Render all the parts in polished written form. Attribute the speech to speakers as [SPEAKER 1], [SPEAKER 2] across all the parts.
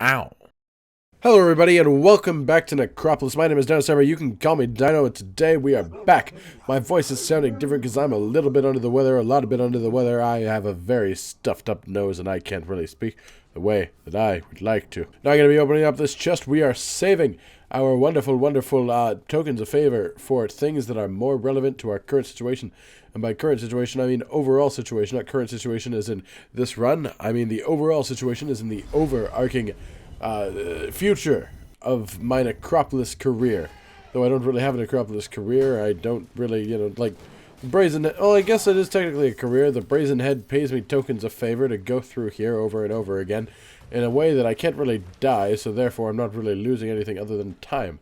[SPEAKER 1] Ow. Hello everybody and welcome back to Necropolis. My name is Dynosour. You can call me Dino, and today we are back. My voice is sounding different because I'm a little bit under the weather, a lot bit under the weather. I have a very stuffed up nose and I can't really speak the way that I would like to. Now I'm going to be opening up this chest. We are saving our wonderful tokens of favor for things that are more relevant to our current situation. And by current situation, I mean overall situation. Not current situation as in this run. I mean the overall situation is in the overarching future of my Necropolis career. Though I don't really have a Necropolis career, I don't really, like, Brazen Head. Well, I guess it is technically a career. The Brazen Head pays me tokens of favor to go through here over and over again in a way that I can't really die, so therefore I'm not really losing anything other than time.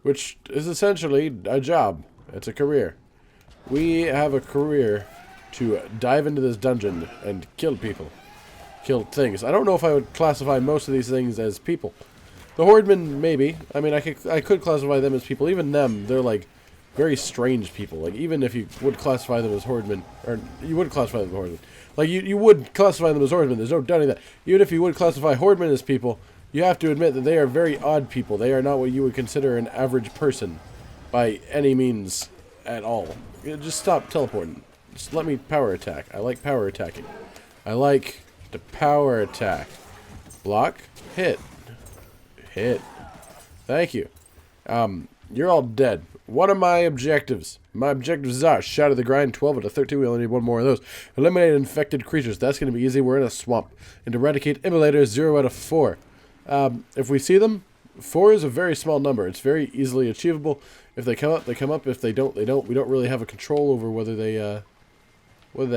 [SPEAKER 1] Which is essentially a job. It's a career. We have a career to dive into this dungeon and kill people. Kill things. I don't know if I would classify most of these things as people. The Hordemen, maybe. I mean, I could classify them as people. Even them, they're like very strange people. Like, even if you would classify them as Hordemen, or you would classify them as Hordemen. Like, you would classify them as Hordemen. There's no doubting that. Even if you would classify Hordemen as people, you have to admit that they are very odd people. They are not what you would consider an average person by any means at all. Just stop teleporting. Just let me power attack. I like power attacking. I like to power attack. Block. Hit. Hit. Thank you. You're all dead. What are my objectives? My objectives are Shatter the Grind, 12 out of 13. We only need one more of those. Eliminate infected creatures. That's going to be easy. We're in a swamp. And eradicate immolators, 0 out of 4. If we see them, 4 is a very small number. It's very easily achievable. If they come up, they come up. If they don't, they don't. We don't really have a control over whether they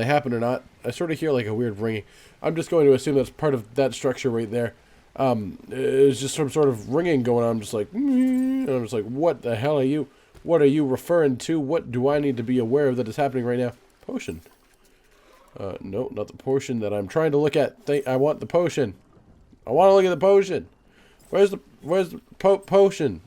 [SPEAKER 1] happen or not. I sort of hear like a weird ringing. I'm just going to assume that's part of that structure right there. It's just some sort of ringing going on. I'm just like, and I'm just like, what the hell are you? What are you referring to? What do I need to be aware of that is happening right now? Potion. No, not the potion that I'm trying to look at. I want the potion. I want to look at the potion. Where's the potion?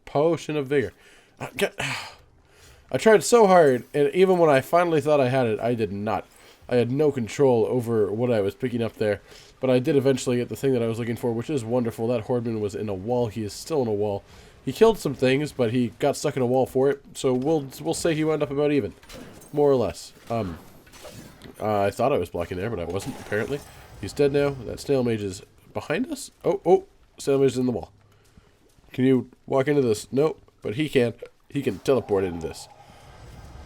[SPEAKER 1] Potion of vigor. I tried so hard, and even when I finally thought I had it, I did not. I had no control over what I was picking up there. But I did eventually get the thing that I was looking for, which is wonderful. That Hordeman was in a wall. He is still in a wall. He killed some things, but he got stuck in a wall for it. So we'll say he wound up about even. More or less. I thought I was blocking there, but I wasn't, apparently. He's dead now. That snail mage is behind us. Oh, snail mage is in the wall. Can you walk into this? Nope, but he can. He can teleport into this.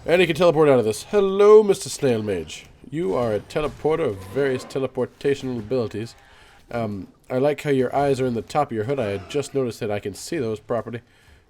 [SPEAKER 1] And he can teleport out of this. Hello, Mr. Snail Mage. You are a teleporter of various teleportational abilities. I like how your eyes are in the top of your hood. I had just noticed that I can see those properly.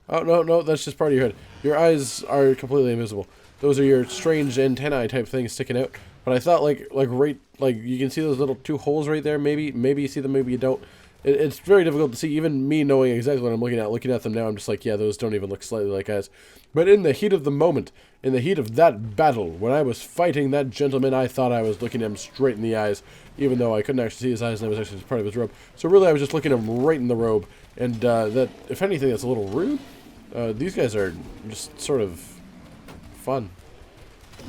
[SPEAKER 1] Oh, no, that's just part of your hood. Your eyes are completely invisible. Those are your strange antennae type things sticking out. But I thought, like you can see those little 2 holes right there. Maybe you see them, maybe you don't. It's very difficult to see. Even me knowing exactly what I'm looking at them now, I'm just like, yeah, those don't even look slightly like eyes. But in the heat of the moment, in the heat of that battle, when I was fighting that gentleman, I thought I was looking him straight in the eyes, even though I couldn't actually see his eyes, and I was actually part of his robe. So really, I was just looking him right in the robe. And that, if anything, that's a little rude. These guys are just sort of fun.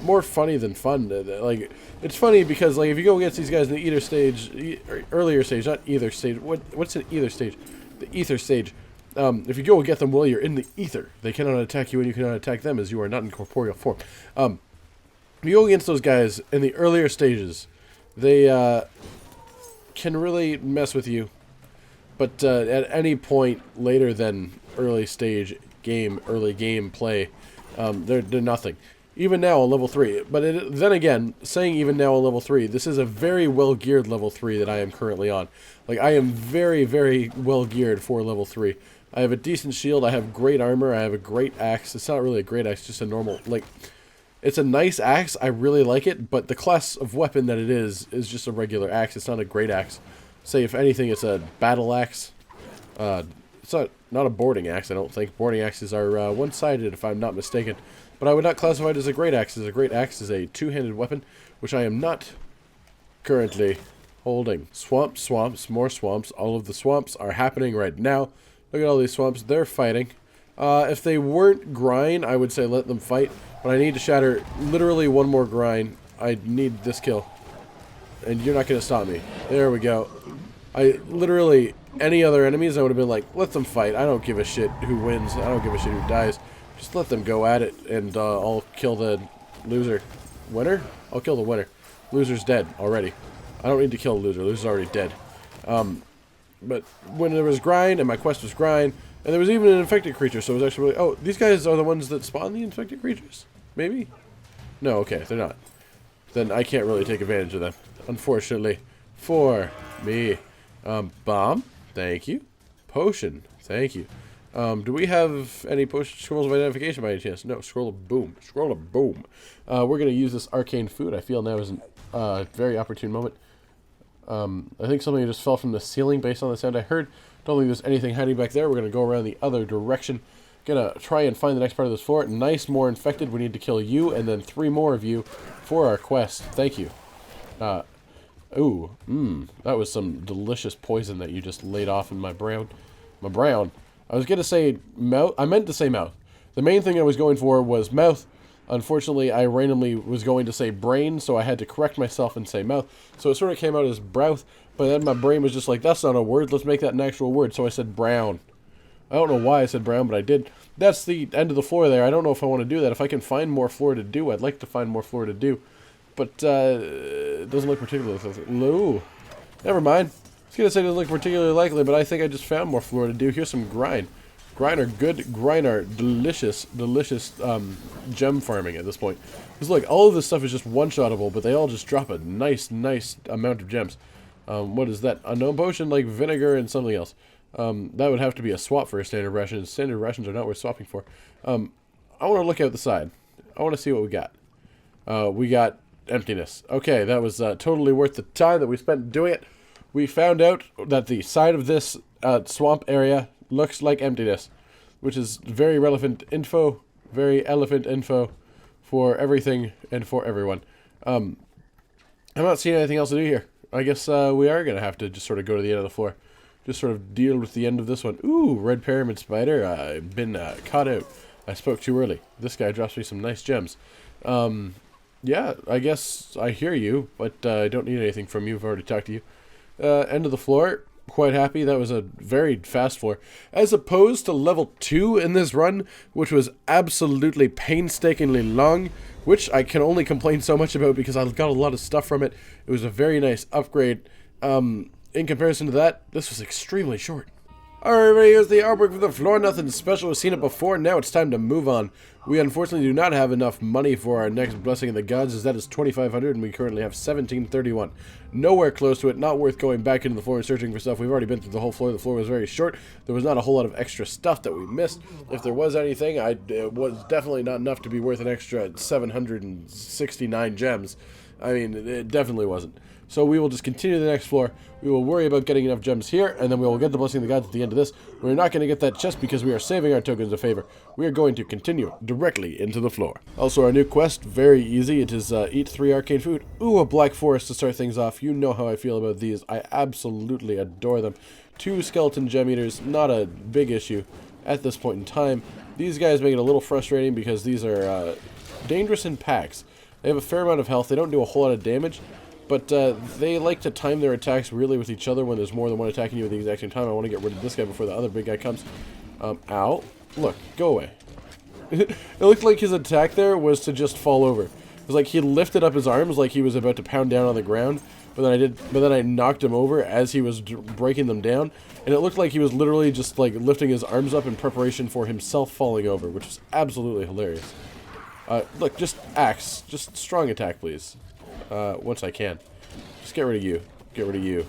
[SPEAKER 1] More funny than fun. Like, it's funny because, like, if you go against these guys in the either stage, earlier stage, not either stage. What's an either stage? The ether stage. If you go and get them while you're in the ether, they cannot attack you, and you cannot attack them as you are not in corporeal form. If you go against those guys in the earlier stages, they can really mess with you. But at any point later than early game play, they're nothing. Even now on level 3. But then again, saying even now on level 3, this is a very well-geared level 3 that I am currently on. Like, I am very, very well-geared for level 3. I have a decent shield, I have great armor, I have a great axe. It's not really a great axe, just a normal, like, it's a nice axe, I really like it, but the class of weapon that it is just a regular axe. It's not a great axe. Say, if anything, it's a battle axe. It's not a boarding axe, I don't think. Boarding axes are one-sided, if I'm not mistaken. But I would not classify it as a great axe, as a great axe is a two-handed weapon, which I am not currently holding. Swamps, more swamps. All of the swamps are happening right now. Look at all these swamps. They're fighting. If they weren't grind, I would say let them fight. But I need to shatter literally one more grind. I need this kill. And you're not going to stop me. There we go. I literally, any other enemies, I would have been like, let them fight. I don't give a shit who wins. I don't give a shit who dies. Just let them go at it, and I'll kill the loser. Winner? I'll kill the winner. Loser's dead already. I don't need to kill the loser. Loser's already dead. But when there was grind, and my quest was grind, and there was even an infected creature, so it was actually really, oh, these guys are the ones that spawn the infected creatures? Maybe? No, okay, they're not. Then I can't really take advantage of them, unfortunately, for me. Bomb, thank you. Potion, thank you. Do we have any potion scrolls of identification by any chance? No, scroll of boom. Scroll of boom. We're going to use this arcane food. I feel now is a very opportune moment. I think something just fell from the ceiling based on the sound I heard. Don't think there's anything hiding back there. We're going to go around the other direction. Gonna try and find the next part of this floor. Nice, more infected. We need to kill you and then 3 more of you for our quest. Thank you. That was some delicious poison that you just laid off in my brown. I was gonna say mouth. I meant to say mouth. The main thing I was going for was mouth. Unfortunately, I randomly was going to say brain, so I had to correct myself and say mouth. So it sort of came out as browth, but then my brain was just like, that's not a word, let's make that an actual word. So I said brown. I don't know why I said brown, but I did. That's the end of the floor there. I don't know if I want to do that. If I can find more floor to do, I'd like to find more floor to do. But it doesn't look particularly likely. No. Never mind. I was going to say it doesn't look particularly likely, but I think I just found more floor to do. Here's some grind. Grind are good. Grind are delicious, delicious gem farming at this point. Because look, all of this stuff is just one-shottable, but they all just drop a nice, nice amount of gems. What is that? Unknown potion, like vinegar and something else. That would have to be a swap for a standard ration. Standard rations are not worth swapping for. I want to look out the side. I want to see what we got. We got emptiness. Okay, that was totally worth the time that we spent doing it. We found out that the side of this swamp area looks like emptiness, which is very relevant info, very elephant info for everything and for everyone. I'm not seeing anything else to do here. I guess we are going to have to just sort of go to the end of the floor. Just sort of deal with the end of this one. Ooh, red pyramid spider. I've been caught out. I spoke too early. This guy drops me some nice gems. Yeah, I guess I hear you, but I don't need anything from you. I've already talked to you. End of the floor. Quite happy. That was a very fast floor. As opposed to level 2 in this run, which was absolutely painstakingly long, which I can only complain so much about because I got a lot of stuff from it. It was a very nice upgrade. In comparison to that, this was extremely short. Alright, everybody, here's the artwork for the floor. Nothing special. We've seen it before. Now it's time to move on. We unfortunately do not have enough money for our next Blessing of the Gods, as that is 2,500, and we currently have 1,731. Nowhere close to it. Not worth going back into the floor and searching for stuff. We've already been through the whole floor. The floor was very short. There was not a whole lot of extra stuff that we missed. If there was anything, it was definitely not enough to be worth an extra 769 gems. I mean, it definitely wasn't. So we will just continue to the next floor. We will worry about getting enough gems here, and then we will get the Blessing of the Gods at the end of this. We're not going to get that chest because we are saving our tokens of favor. We are going to continue directly into the floor. Also, our new quest, very easy. It is eat 3 arcane food. Ooh, a black forest to start things off. You know how I feel about these. I absolutely adore them. 2 skeleton gem eaters, not a big issue at this point in time. These guys make it a little frustrating because these are dangerous in packs. They have a fair amount of health. They don't do a whole lot of damage. But they like to time their attacks really with each other when there's more than one attacking you at the exact same time. I want to get rid of this guy before the other big guy comes. Ow. Look, go away. It looked like his attack there was to just fall over. It was like he lifted up his arms like he was about to pound down on the ground. But then I knocked him over as he was breaking them down. And it looked like he was literally just like lifting his arms up in preparation for himself falling over, which was absolutely hilarious. Look, just axe. Just strong attack, please. Once I can. Just get rid of you. Get rid of you.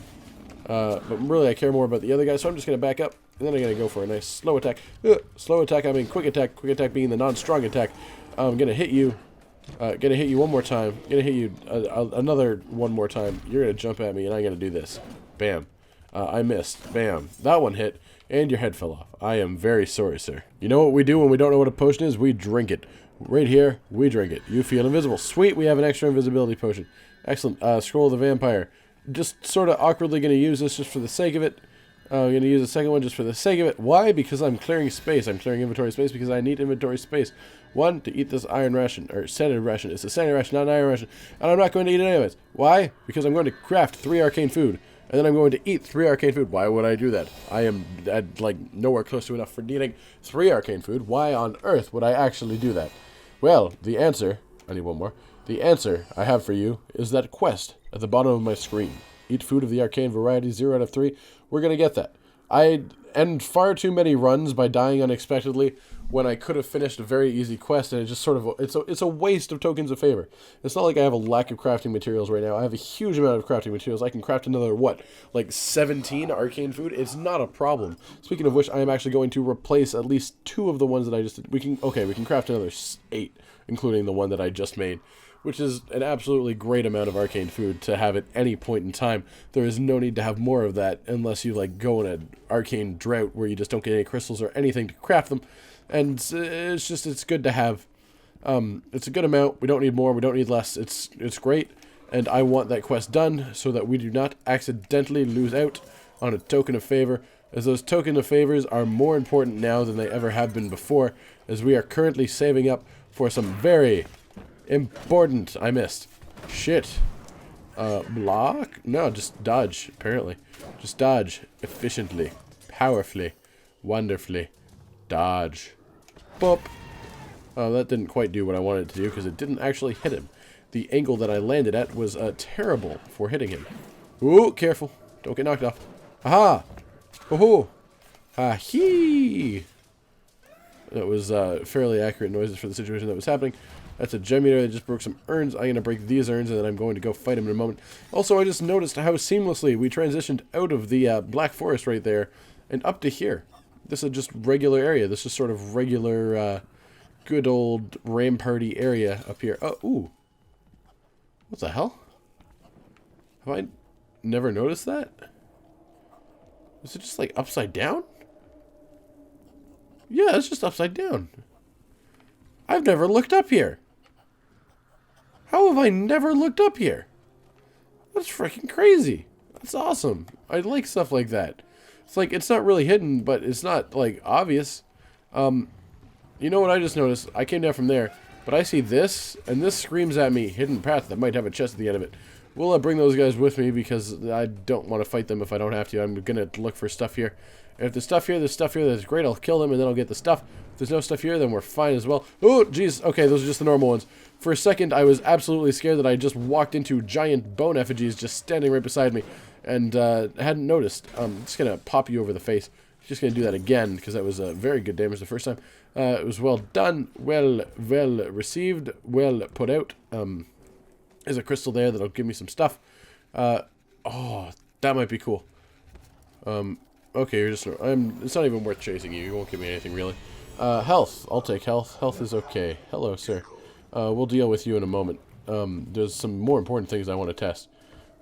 [SPEAKER 1] But really I care more about the other guy, so I'm just going to back up. And then I'm going to go for a nice slow attack. Slow attack, I mean quick attack. Quick attack being the non-strong attack. I'm going to hit you. Going to hit you one more time. Going to hit you another one more time. You're going to jump at me and I'm going to do this. Bam. I missed. Bam. That one hit. And your head fell off. I am very sorry, sir. You know what we do when we don't know what a potion is? We drink it. Right here, we drink it. You feel invisible. Sweet, we have an extra invisibility potion. Excellent. Scroll of the Vampire. Just sort of awkwardly going to use this just for the sake of it. I'm going to use the second one just for the sake of it. Why? Because I'm clearing space. I'm clearing inventory space because I need inventory space. 1, to eat this iron ration, or standard ration. It's a standard ration, not an iron ration. And I'm not going to eat it anyways. Why? Because I'm going to craft 3 arcane food. And then I'm going to eat 3 arcane food. Why would I do that? I am like nowhere close to enough for eating 3 arcane food. Why on earth would I actually do that? Well, the answer, I need one more. The answer I have for you is that quest at the bottom of my screen. Eat food of the arcane variety, 0 out of 3. We're going to get that. I end far too many runs by dying unexpectedly when I could have finished a very easy quest, and it just sort of, it's a waste of tokens of favor. It's not like I have a lack of crafting materials right now. I have a huge amount of crafting materials. I can craft another, what, like 17 arcane food? It's not a problem. Speaking of which, I am actually going to replace at least 2 of the ones that I just did. We can craft another 8, including the one that I just made, which is an absolutely great amount of arcane food to have at any point in time. There is no need to have more of that unless you like go in an arcane drought where you just don't get any crystals or anything to craft them. And it's good to have. It's a good amount. We don't need more. We don't need less. It's great. And I want that quest done so that we do not accidentally lose out on a token of favor, as those token of favors are more important now than they ever have been before, as we are currently saving up for some very important. I missed. Shit. Block? No, just dodge, apparently. Just dodge. Efficiently. Powerfully. Wonderfully. Dodge. Boop. Oh, that didn't quite do what I wanted it to do, because it didn't actually hit him. The angle that I landed at was terrible for hitting him. Ooh, careful. Don't get knocked off. Aha! Ho-ho! Ah-hee! That was fairly accurate noises for the situation that was happening. That's a gem eater that just broke some urns. I'm going to break these urns, and then I'm going to go fight him in a moment. Also, I just noticed how seamlessly we transitioned out of the Black Forest right there and up to here. This is just regular area. This is sort of regular, good old Ramparty area up here. Oh, ooh. What the hell? Have I never noticed that? Is it just, like, upside down? Yeah, it's just upside down. I've never looked up here. How have I never looked up here? That's freaking crazy. That's awesome. I like stuff like that. It's like, it's not really hidden, but it's not, like, obvious. You know what I just noticed? I came down from there, but I see this, and this screams at me, hidden path that might have a chest at the end of it. We'll bring those guys with me because I don't want to fight them if I don't have to. I'm going to look for stuff here. And if there's stuff here, that's great. I'll kill them, and then I'll get the stuff. If there's no stuff here, then we're fine as well. Oh, jeez. Okay, those are just the normal ones. For a second, I was absolutely scared that I just walked into giant bone effigies just standing right beside me, and hadn't noticed. I'm just going to pop you over the face. Just going to do that again, because that was very good damage the first time. It was well done, well received, well put out. There's a crystal there that'll give me some stuff. Oh, that might be cool. Okay, you're just... it's not even worth chasing you. You won't give me anything, really. Health. I'll take health. Health is okay. Hello, sir. We'll deal with you in a moment. There's some more important things I want to test.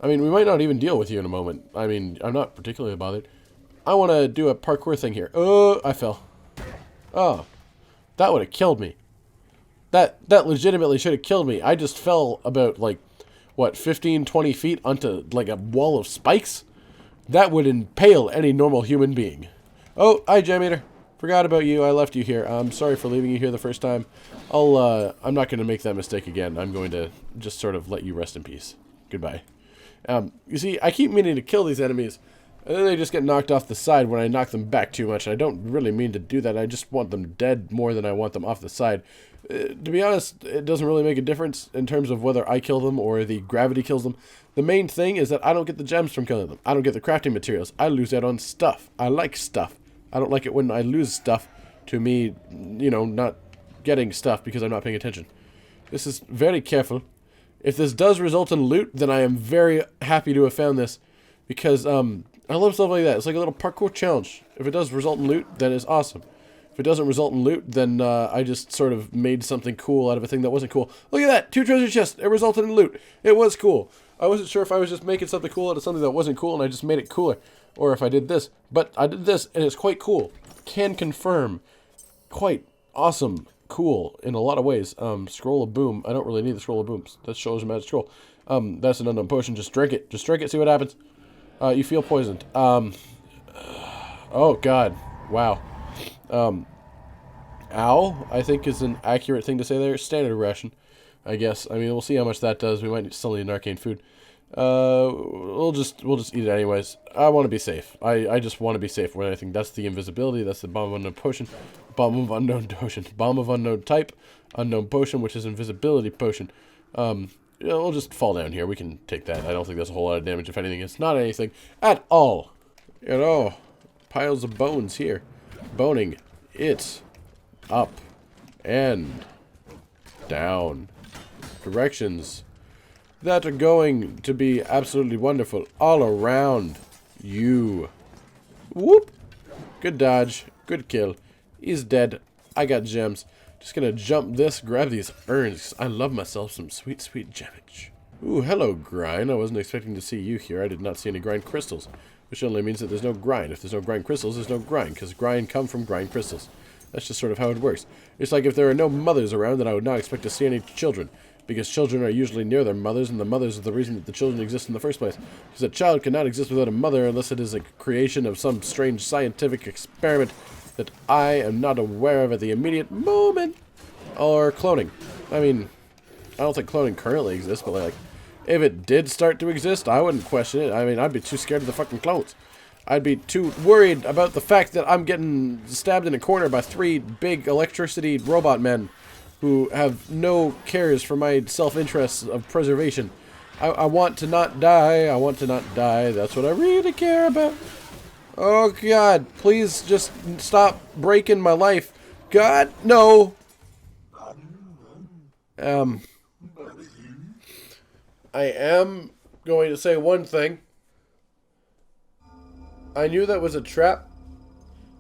[SPEAKER 1] I mean, we might not even deal with you in a moment. I mean, I'm not particularly bothered. I want to do a parkour thing here. Oh, I fell. Oh, that would have killed me. That legitimately should have killed me. I just fell about, like, what, 15, 20 feet onto, like, a wall of spikes? That would impale any normal human being. Oh, hi, Gem Eater. Forgot about you. I left you here. I'm sorry for leaving you here the first time. I'm not going to make that mistake again. I'm going to just sort of let you rest in peace. Goodbye. You see, I keep meaning to kill these enemies, and then they just get knocked off the side when I knock them back too much. I don't really mean to do that. I just want them dead more than I want them off the side. To be honest, it doesn't really make a difference in terms of whether I kill them or the gravity kills them. The main thing is that I don't get the gems from killing them. I don't get the crafting materials. I lose out on stuff. I like stuff. I don't like it when I lose stuff to me, you know, not getting stuff because I'm not paying attention. This is very careful. If this does result in loot, then I am very happy to have found this because I love stuff like that. It's like a little parkour challenge. If it does result in loot, then it's awesome. If it doesn't result in loot, then I just sort of made something cool out of a thing that wasn't cool. Look at that! 2 treasure chests! It resulted in loot! It was cool. I wasn't sure if I was just making something cool out of something that wasn't cool and I just made it cooler. Or if I did this. But I did this and it's quite cool. Can confirm. Quite awesome. Cool in a lot of ways. Scroll of Boom. I don't really need the Scroll of Boom. That shows a magic scroll. That's an unknown potion. Just drink it. Just drink it. See what happens. You feel poisoned. Oh god. Wow. Ow, I think is an accurate thing to say there. Standard ration, I guess. I mean, we'll see how much that does. We might still need an arcane food. We'll just eat it anyways. I want to be safe. I just want to be safe with anything. That's the invisibility. That's the bomb of unknown potion. Bomb of unknown potion. Bomb of unknown type. Unknown potion, which is invisibility potion. We'll just fall down here. We can take that. I don't think there's a whole lot of damage. If anything, it's not anything at all. You know, piles of bones here. Boning it up and down. Directions that are going to be absolutely wonderful all around you. Whoop. Good dodge. Good kill. He's dead. I got gems. Just gonna jump this, grab these urns. I love myself some sweet, sweet gemmage. Ooh, hello, Grind. I wasn't expecting to see you here. I did not see any grind crystals, which only means that there's no grind. If there's no grind crystals, there's no grind, because grind come from grind crystals. That's just sort of how it works. It's like if there are no mothers around, then I would not expect to see any children, because children are usually near their mothers, and the mothers are the reason that the children exist in the first place. Because a child cannot exist without a mother unless it is a creation of some strange scientific experiment that I am not aware of at the immediate moment. Or cloning. I mean, I don't think cloning currently exists, but like, if it did start to exist, I wouldn't question it. I mean, I'd be too scared of the fucking clones. I'd be too worried about the fact that I'm getting stabbed in a corner by 3 big electricity robot men who have no cares for my self-interest of preservation. I want to not die. I want to not die. That's what I really care about. Oh, God. Please just stop breaking my life. God, no. I am going to say one thing. I knew that was a trap.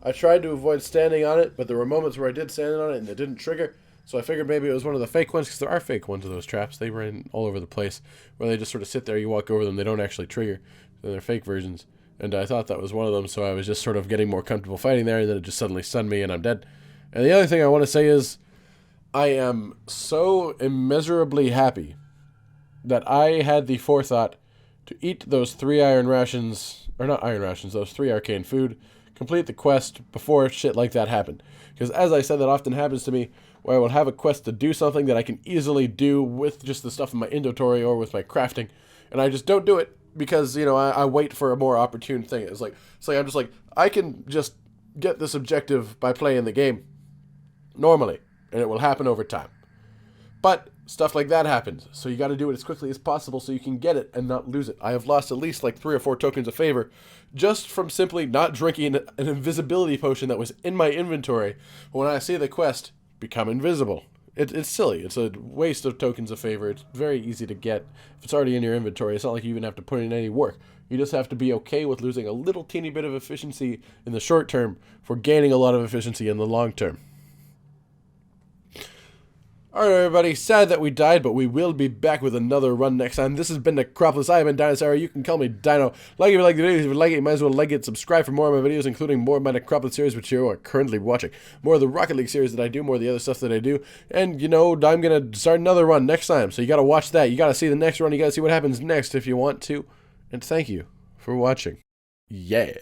[SPEAKER 1] I tried to avoid standing on it, but there were moments where I did stand on it and it didn't trigger. So I figured maybe it was one of the fake ones, because there are fake ones of those traps. They run all over the place, where they just sort of sit there, you walk over them, they don't actually trigger. They're fake versions. And I thought that was one of them, so I was just sort of getting more comfortable fighting there, and then it just suddenly stunned me and I'm dead. And the other thing I want to say is, I am so immeasurably happy that I had the forethought to eat those 3 iron rations, or not iron rations, those 3 arcane food, complete the quest before shit like that happened. Because as I said, that often happens to me, where I will have a quest to do something that I can easily do with just the stuff in my inventory or with my crafting, and I just don't do it because, you know, I wait for a more opportune thing. It's like I'm just like, I can just get this objective by playing the game normally, and it will happen over time. But stuff like that happens, so you got to do it as quickly as possible so you can get it and not lose it. I have lost at least like 3 or 4 tokens of favor just from simply not drinking an invisibility potion that was in my inventory when I see the quest become invisible. It's silly. It's a waste of tokens of favor. It's very easy to get. If it's already in your inventory, it's not like you even have to put in any work. You just have to be okay with losing a little teeny bit of efficiency in the short term for gaining a lot of efficiency in the long term. Alright, everybody, sad that we died, but we will be back with another run next time. This has been Necropolis. I have been Dynosour. You can call me Dino. Like if you like the videos. If you like it, you might as well like it. Subscribe for more of my videos, including more of my Necropolis series, which you are currently watching. More of the Rocket League series that I do, more of the other stuff that I do. And, you know, I'm going to start another run next time, so you got to watch that. You got to see the next run. You got to see what happens next if you want to. And thank you for watching. Yeah.